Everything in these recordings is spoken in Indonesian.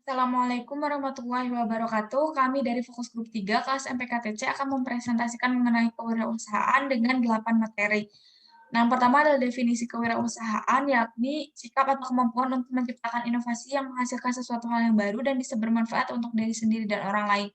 Assalamualaikum warahmatullahi wabarakatuh. Kami dari Fokus Grup 3 kelas MPKTC akan mempresentasikan mengenai kewirausahaan dengan 8 materi. Nah, yang pertama adalah definisi kewirausahaan, yakni sikap atau kemampuan untuk menciptakan inovasi yang menghasilkan sesuatu hal yang baru dan bisa bermanfaat untuk diri sendiri dan orang lain.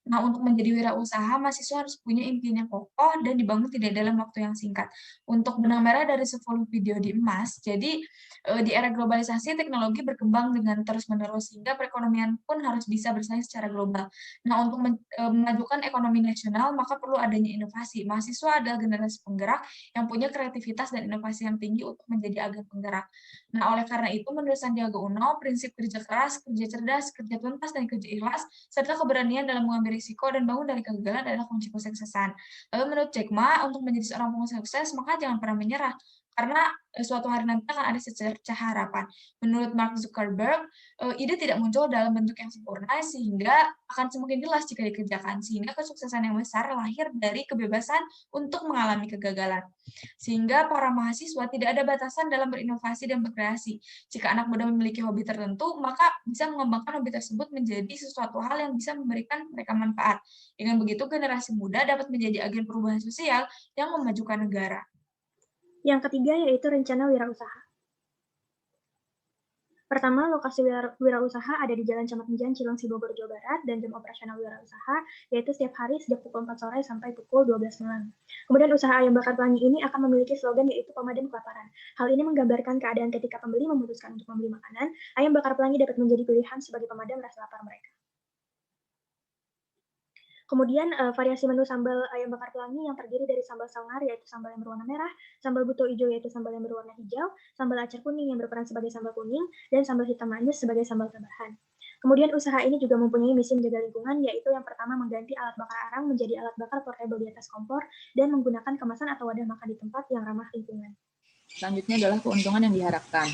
Nah, untuk menjadi wirausaha, mahasiswa harus punya impian yang kokoh dan dibangun tidak dalam waktu yang singkat. Untuk benang merah dari 10 video di emas, jadi di era globalisasi, teknologi berkembang dengan terus-menerus sehingga perekonomian pun harus bisa bersaing secara global. Nah, untuk memajukan ekonomi nasional, maka perlu adanya inovasi. Mahasiswa adalah generasi penggerak yang punya kreativitas dan inovasi yang tinggi untuk menjadi agen penggerak. Nah, oleh karena itu, menurut Sandiaga Uno, prinsip kerja keras, kerja cerdas, kerja tuntas, dan kerja ikhlas, serta keberanian dalam mengambil risiko dan bangun dari kegagalan adalah kunci kesuksesan. Lalu menurut Jack Ma, untuk menjadi seorang pengusaha sukses, maka jangan pernah menyerah. Karena suatu hari nanti akan ada secercah harapan. Menurut Mark Zuckerberg, ide tidak muncul dalam bentuk yang sempurna sehingga akan semakin jelas jika dikerjakan. Sehingga kesuksesan yang besar lahir dari kebebasan untuk mengalami kegagalan. Sehingga para mahasiswa tidak ada batasan dalam berinovasi dan berkreasi. Jika anak muda memiliki hobi tertentu, maka bisa mengembangkan hobi tersebut menjadi sesuatu hal yang bisa memberikan mereka manfaat. Dengan begitu, generasi muda dapat menjadi agen perubahan sosial yang memajukan negara. Yang ketiga yaitu rencana wirausaha. Pertama, lokasi wirausaha ada di Jalan Camat Menjan, Cilengsi, Bogor, Jawa Barat, dan jam operasional wirausaha yaitu setiap hari sejak pukul 4 sore sampai pukul 12 malam. Kemudian usaha ayam bakar pelangi ini akan memiliki slogan yaitu pemadam kelaparan. Hal ini menggambarkan keadaan ketika pembeli memutuskan untuk membeli makanan, ayam bakar pelangi dapat menjadi pilihan sebagai pemadam rasa lapar mereka. Kemudian variasi menu sambal ayam bakar pelangi yang terdiri dari sambal sangar yaitu sambal yang berwarna merah, sambal buto hijau yaitu sambal yang berwarna hijau, sambal acar kuning yang berperan sebagai sambal kuning, dan sambal hitam manis sebagai sambal tambahan. Kemudian usaha ini juga mempunyai misi menjaga lingkungan yaitu yang pertama mengganti alat bakar arang menjadi alat bakar portable di atas kompor dan menggunakan kemasan atau wadah makan di tempat yang ramah lingkungan. Selanjutnya adalah keuntungan yang diharapkan.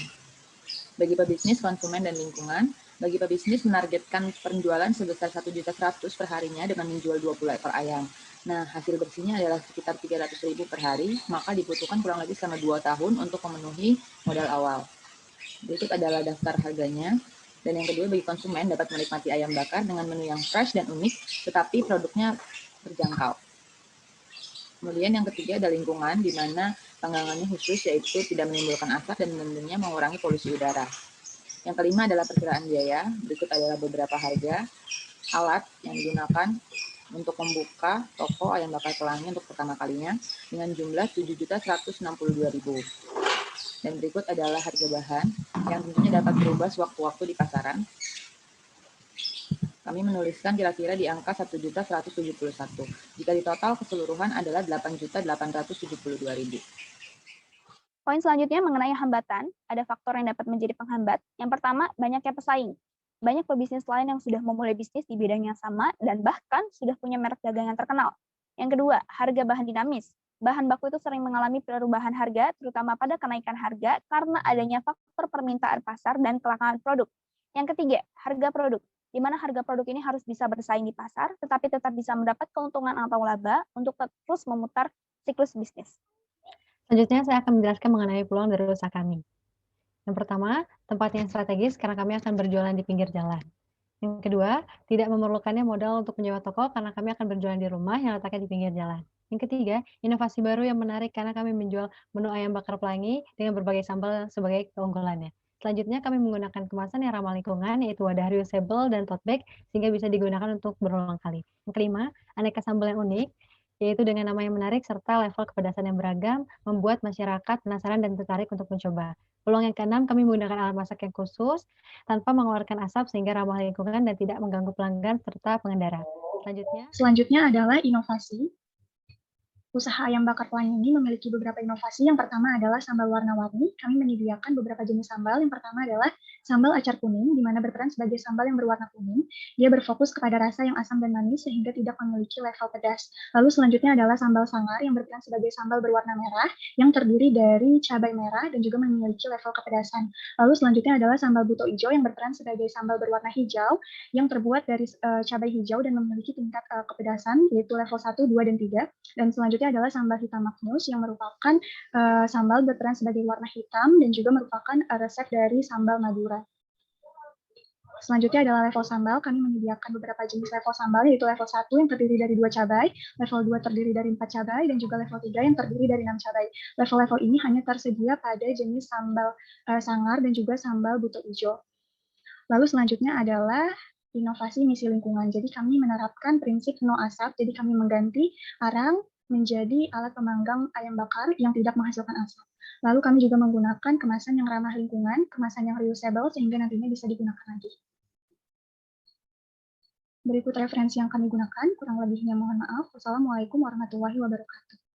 Bagi pebisnis, konsumen, dan lingkungan, bagi pebisnis menargetkan penjualan sebesar 1.100.000 per harinya dengan menjual 20 ekor ayam. Nah, hasil bersihnya adalah sekitar 300.000 per hari, maka dibutuhkan kurang lebih selama 2 tahun untuk memenuhi modal awal. Berikut adalah daftar harganya. Dan yang kedua, bagi konsumen dapat menikmati ayam bakar dengan menu yang fresh dan unik, tetapi produknya terjangkau. Kemudian yang ketiga ada lingkungan, di mana penggangannya khusus yaitu tidak menimbulkan asap dan tentunya mengurangi polusi udara. Yang kelima adalah perkiraan biaya. Berikut adalah beberapa harga alat yang digunakan untuk membuka toko ayam bakar pelangi untuk pertama kalinya dengan jumlah 7.162.000. Dan berikut adalah harga bahan yang tentunya dapat berubah sewaktu-waktu di pasaran. Kami menuliskan kira-kira di angka 1.171. Jika di total keseluruhan adalah 8.872.000. Poin selanjutnya mengenai hambatan, ada faktor yang dapat menjadi penghambat. Yang pertama, banyaknya pesaing. Banyak pebisnis lain yang sudah memulai bisnis di bidang yang sama dan bahkan sudah punya merek dagangan terkenal. Yang kedua, harga bahan dinamis. Bahan baku itu sering mengalami perubahan harga, terutama pada kenaikan harga karena adanya faktor permintaan pasar dan kelangkaan produk. Yang ketiga, harga produk, di mana harga produk ini harus bisa bersaing di pasar, tetapi tetap bisa mendapat keuntungan atau laba untuk terus memutar siklus bisnis. Selanjutnya saya akan menjelaskan mengenai peluang dari usaha kami. Yang pertama, tempat yang strategis karena kami akan berjualan di pinggir jalan. Yang kedua, tidak memerlukannya modal untuk menyewa toko karena kami akan berjualan di rumah yang letaknya di pinggir jalan. Yang ketiga, inovasi baru yang menarik karena kami menjual menu ayam bakar pelangi dengan berbagai sambal sebagai keunggulannya. Selanjutnya, kami menggunakan kemasan yang ramah lingkungan, yaitu wadah reusable dan tote bag, sehingga bisa digunakan untuk berulang kali. Yang kelima, aneka sambal yang unik, yaitu dengan nama yang menarik serta level kepedasan yang beragam, membuat masyarakat penasaran dan tertarik untuk mencoba. Peluang yang keenam, kami menggunakan alat masak yang khusus, tanpa mengeluarkan asap sehingga ramah lingkungan dan tidak mengganggu pelanggan serta pengendara. Selanjutnya adalah inovasi. Usaha ayam bakar pelangi ini memiliki beberapa inovasi. Yang pertama adalah sambal warna-warni. Kami menyediakan beberapa jenis sambal. Yang pertama adalah sambal acar kuning, di mana berperan sebagai sambal yang berwarna kuning. Dia berfokus kepada rasa yang asam dan manis sehingga tidak memiliki level pedas. Lalu selanjutnya adalah sambal sangar yang berperan sebagai sambal berwarna merah yang terdiri dari cabai merah dan juga memiliki level kepedasan. Lalu selanjutnya adalah sambal buto hijau yang berperan sebagai sambal berwarna hijau yang terbuat dari cabai hijau dan memiliki tingkat kepedasan yaitu level 1, 2, dan 3. Dan selanjutnya adalah sambal hitam magnus yang merupakan sambal berperan sebagai warna hitam dan juga merupakan resep dari sambal Madura. Selanjutnya adalah level sambal. Kami menyediakan beberapa jenis level sambal, yaitu level 1 yang terdiri dari 2 cabai, level 2 terdiri dari 4 cabai, dan juga level 3 yang terdiri dari 6 cabai. Level-level ini hanya tersedia pada jenis sambal sangar dan juga sambal buto ijo. Lalu selanjutnya adalah inovasi misi lingkungan. Jadi kami menerapkan prinsip no asap, jadi kami mengganti arang menjadi alat pemanggang ayam bakar yang tidak menghasilkan asap. Lalu kami juga menggunakan kemasan yang ramah lingkungan, kemasan yang reusable, sehingga nantinya bisa digunakan lagi. Berikut referensi yang kami gunakan, kurang lebihnya mohon maaf. Wassalamualaikum warahmatullahi wabarakatuh.